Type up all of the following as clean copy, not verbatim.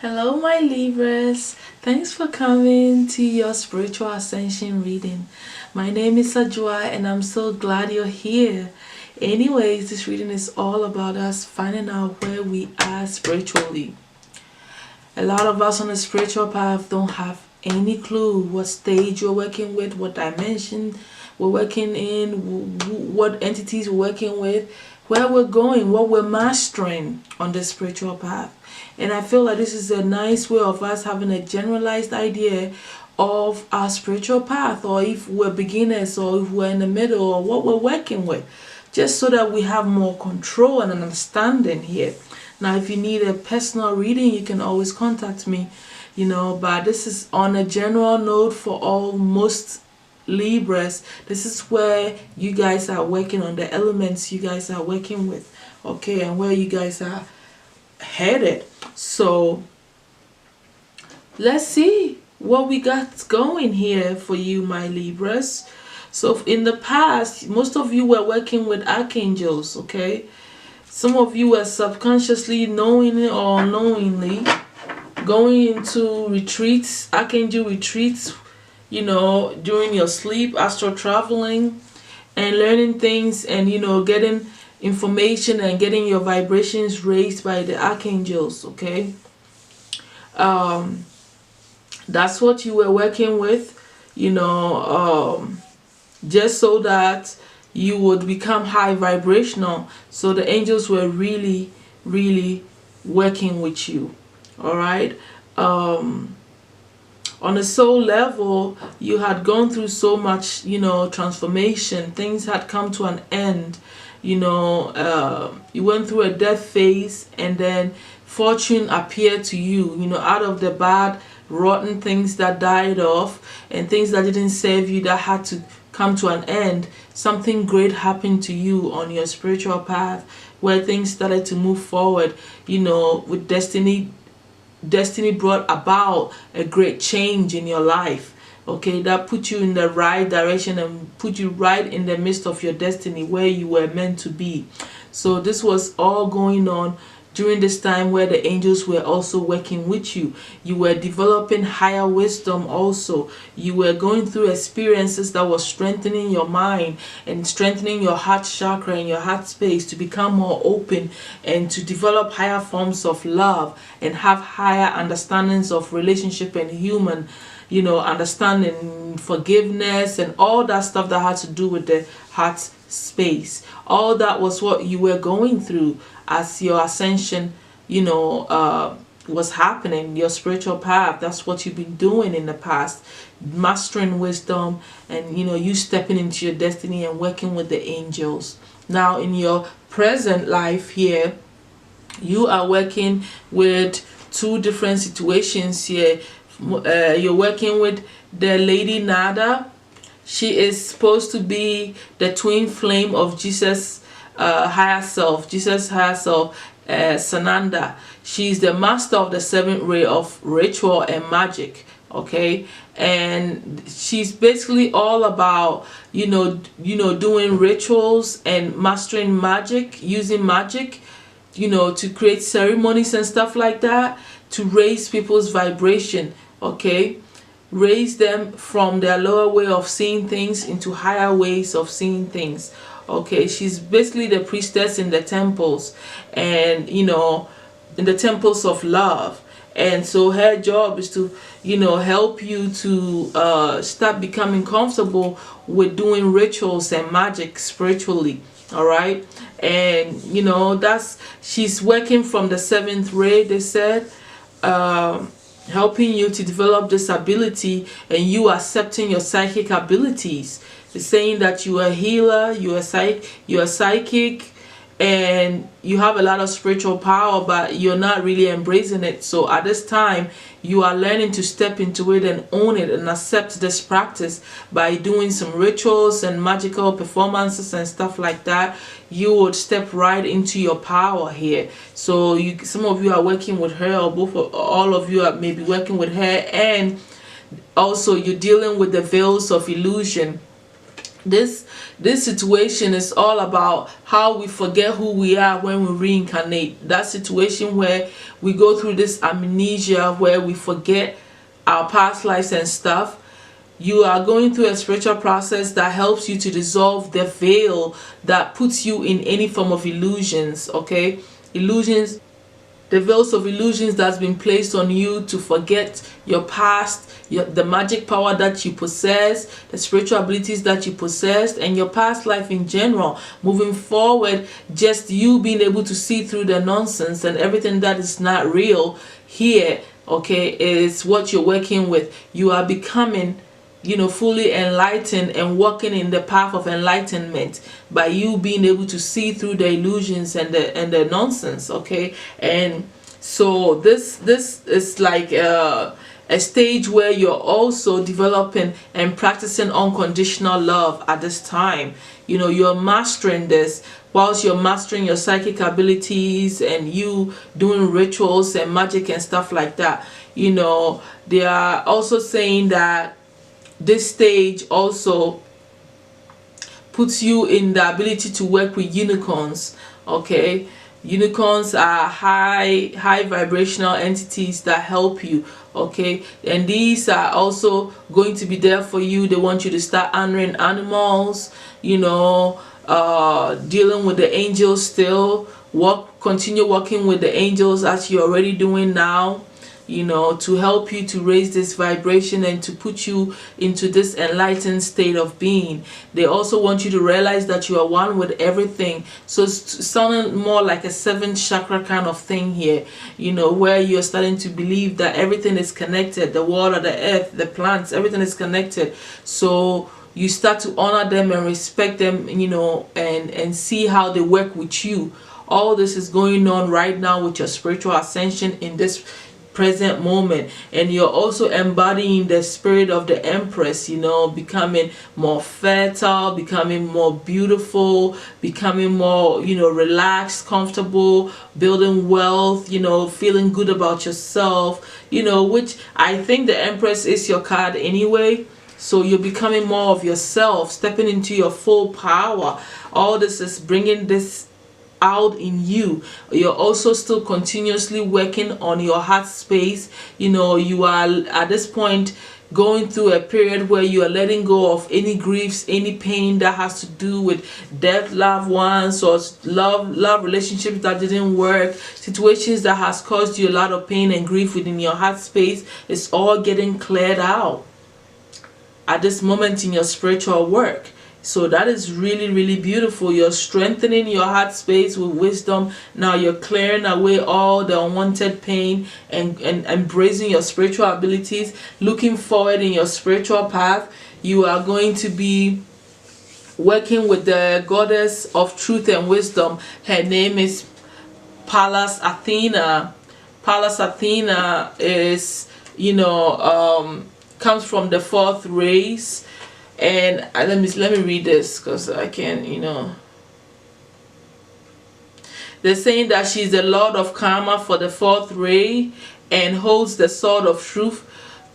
Hello, my Libras. Thanks for coming to your spiritual ascension reading. My name is Ajua, and I'm so glad you're here. Anyways, this reading is all about us finding out where we are spiritually. A lot of us on the spiritual path don't have any clue what stage you're working with, what dimension we're working in, what entities we're working with, where we're going, what we're mastering on the spiritual path. And I feel like this is a nice way of us having a generalized idea of our spiritual path, or if we're beginners, or if we're in the middle, or what we're working with, just so that we have more control and understanding here. Now, if you need a personal reading, you can always contact me, but this is on a general note for all most Libras. This is where you guys are working on the elements you guys are working with, okay, and where you guys are headed. So let's see what we got going here for you, my Libras. So in the past, most of you were working with archangels, okay? Some of you were subconsciously, knowingly or unknowingly, going into retreats, archangel retreats, during your sleep, astral traveling, and learning things, and getting information and getting your vibrations raised by the archangels, okay? That's what you were working with, just so that you would become high vibrational. So the angels were really working with you. All right. On a soul level, you had gone through so much, transformation. Things had come to an end. You went through a death phase, and then fortune appeared to you, out of the bad, rotten things that died off and things that didn't serve you, that had to come to an end. Something great happened to you on your spiritual path, where things started to move forward, with destiny brought about a great change in your life, okay, that put you in the right direction and put you right in the midst of your destiny, where you were meant to be. So this was all going on during this time, where the angels were also working with you. You were developing higher wisdom also. You were going through experiences that were strengthening your mind and strengthening your heart chakra and your heart space to become more open and to develop higher forms of love and have higher understandings of relationship and human, understanding, forgiveness, and all that stuff that had to do with the heart space. All that was what you were going through as your ascension, was happening, your spiritual path. That's what you've been doing in the past, mastering wisdom, and you stepping into your destiny and working with the angels. Now in your present life here, you are working with two different situations here. You're working with the Lady Nada. She is supposed to be the twin flame of Jesus' higher self, Sananda. She's the master of the seventh ray of ritual and magic, okay? And she's basically all about, doing rituals and mastering magic, using magic, to create ceremonies and stuff like that, to raise people's vibration, okay? Raise them from their lower way of seeing things into higher ways of seeing things. Okay, she's basically the priestess in the temples, and in the temples of love. And so her job is to help you to start becoming comfortable with doing rituals and magic spiritually. All right, and she's working from the seventh ray, they said, helping you to develop this ability, and you accepting your psychic abilities. It's saying that you are a healer, you are psychic, and you have a lot of spiritual power, but you're not really embracing it. So at this time, you are learning to step into it and own it and accept this practice by doing some rituals and magical performances and stuff like that. You would step right into your power here. So some of you are working with her, or all of you are maybe working with her, and also you're dealing with the veils of illusion This situation is all about how we forget who we are when we reincarnate. That situation where we go through this amnesia, where we forget our past lives and stuff. You are going through a spiritual process that helps you to dissolve the veil that puts you in any form of illusions. Okay, illusions, the veils of illusions that's been placed on you to forget your past, the magic power that you possess, the spiritual abilities that you possessed, and your past life in general. Moving forward, just you being able to see through the nonsense and everything that is not real here, okay, is what you're working with. You are becoming, fully enlightened and walking in the path of enlightenment by you being able to see through the illusions and the nonsense. Okay, and so this is like a stage where you're also developing and practicing unconditional love at this time. You're mastering this whilst you're mastering your psychic abilities and you doing rituals and magic and stuff like that. They are also saying that this stage also puts you in the ability to work with unicorns. Okay, unicorns are high vibrational entities that help you. Okay, and these are also going to be there for you. They want you to start honoring animals, dealing with the angels still. Continue working with the angels as you're already doing now, to help you to raise this vibration and to put you into this enlightened state of being. They also want you to realize that you are one with everything. So it's sounding more like a seventh chakra kind of thing here, where you're starting to believe that everything is connected. The water, the earth, the plants, everything is connected. So you start to honor them and respect them, and see how they work with you. All this is going on right now with your spiritual ascension in this present moment, and you're also embodying the spirit of the Empress, becoming more fertile, becoming more beautiful, becoming more, relaxed, comfortable, building wealth, feeling good about yourself, which I think the Empress is your card anyway. So you're becoming more of yourself, stepping into your full power. All this is bringing this out in you. You're also still continuously working on your heart space. You are at this point going through a period where you are letting go of any griefs, any pain that has to do with dead loved ones or love relationships that didn't work, situations that has caused you a lot of pain and grief within your heart space. It's all getting cleared out at this moment in your spiritual work. So that is really, really beautiful. You're strengthening your heart space with wisdom. Now you're clearing away all the unwanted pain and embracing your spiritual abilities. Looking forward in your spiritual path, you are going to be working with the goddess of truth and wisdom. Her name is Pallas Athena. Pallas Athena is, comes from the fourth race. And let me read this because I can, They're saying that she's the Lord of Karma for the fourth ray and holds the sword of truth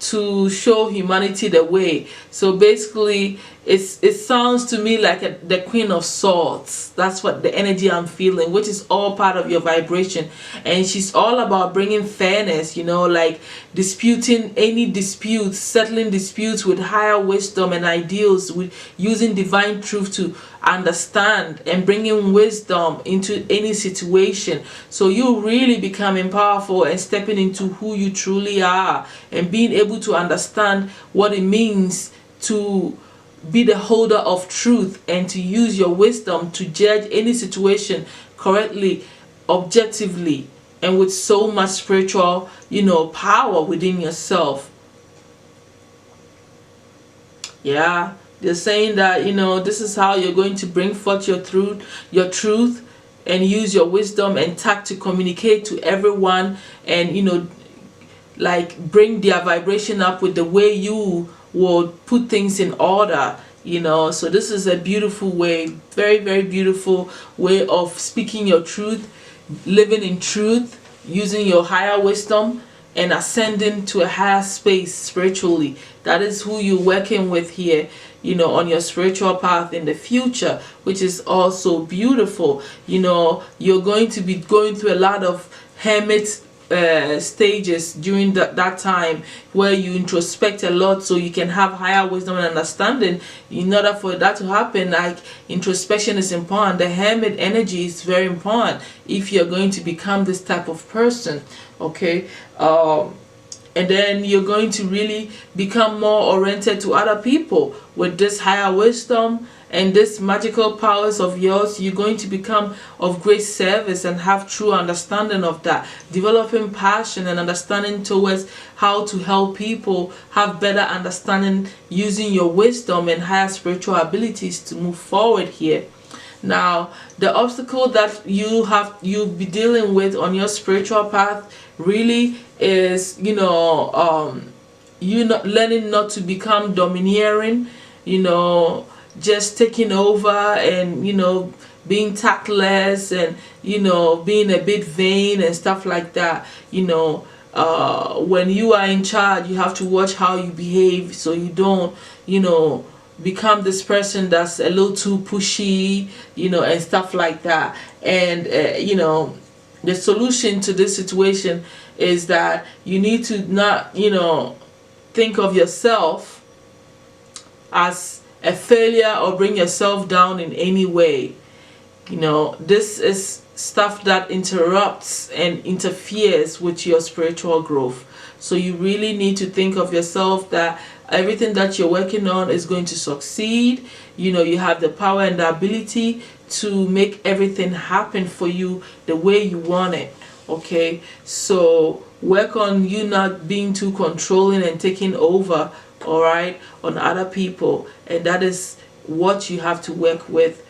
to show humanity the way. So basically, it sounds to me like the Queen of Swords. That's what the energy I'm feeling, which is all part of your vibration. And she's all about bringing fairness, like disputing any disputes, settling disputes with higher wisdom and ideals, with using divine truth to understand and bringing wisdom into any situation. So you really becoming powerful and stepping into who you truly are and being able to understand what it means to be the holder of truth and to use your wisdom to judge any situation correctly, objectively, and with so much spiritual, power within yourself. Yeah, they're saying that, this is how you're going to bring forth your truth and use your wisdom and tact to communicate to everyone and, like bring their vibration up with the way you will put things in order. So this is a beautiful way, very, very beautiful way of speaking your truth, living in truth, using your higher wisdom and ascending to a higher space spiritually. That is who you're working with here. on your spiritual path in the future, which is also beautiful. You're going to be going through a lot of hermit stages during that time, where you introspect a lot so you can have higher wisdom and understanding. In order for that to happen, like, introspection is important. The hermit energy is very important if you're going to become this type of person. Okay. And then you're going to really become more oriented to other people with this higher wisdom and this magical powers of yours. You're going to become of great service and have true understanding of that, developing passion and understanding towards how to help people have better understanding, using your wisdom and higher spiritual abilities to move forward here. Now, the obstacle that you'll be dealing with on your spiritual path really is, you not learning not to become domineering, just taking over, and being tactless, and being a bit vain and stuff like that. When you are in charge, you have to watch how you behave so you don't become this person that's a little too pushy, and stuff like that. And the solution to this situation is that you need to not think of yourself as a failure or bring yourself down in any way. This is stuff that interrupts and interferes with your spiritual growth. So you really need to think of yourself that everything that you're working on is going to succeed. You have the power and the ability to make everything happen for you the way you want it. Okay, so work on you not being too controlling and taking over, all right, on other people. And that is what you have to work with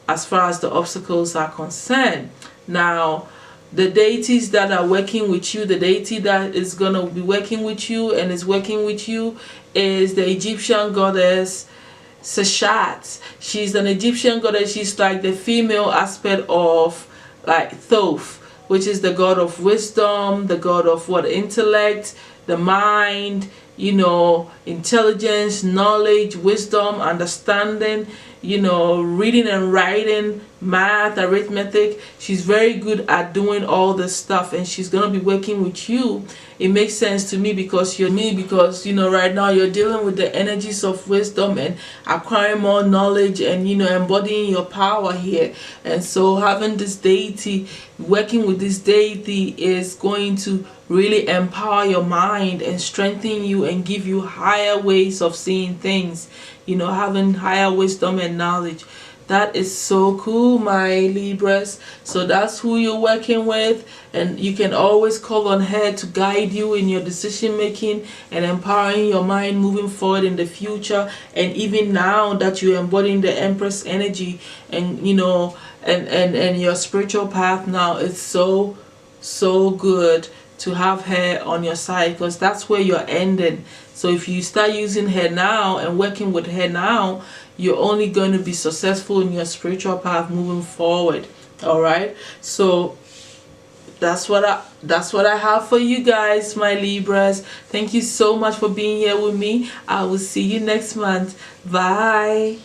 as far as the obstacles are concerned. Now, the deities that are working with you, the deity that is going to be working with you and is working with you is the Egyptian goddess Seshat. She's an Egyptian goddess. She's like the female aspect of like Thoth, which is the god of wisdom, the god of intellect, the mind, intelligence, knowledge, wisdom, understanding, reading and writing, math, arithmetic. She's very good at doing all this stuff, and she's gonna be working with you. It makes sense to me because right now you're dealing with the energies of wisdom and acquiring more knowledge and embodying your power here. And so having this deity, working with this deity, is going to really empower your mind and strengthen you and give you higher ways of seeing things, having higher wisdom and knowledge. That is so cool, my Libras. So that's who you're working with, and you can always call on her to guide you in your decision making and empowering your mind moving forward in the future. And even now that you're embodying the Empress energy and and your spiritual path now, it's so good to have her on your side, because that's where you're ending. So if you start using her now and working with her now, you're only going to be successful in your spiritual path moving forward. All right, so that's what I have for you guys, my Libras. Thank you so much for being here with me. I will see you next month. Bye.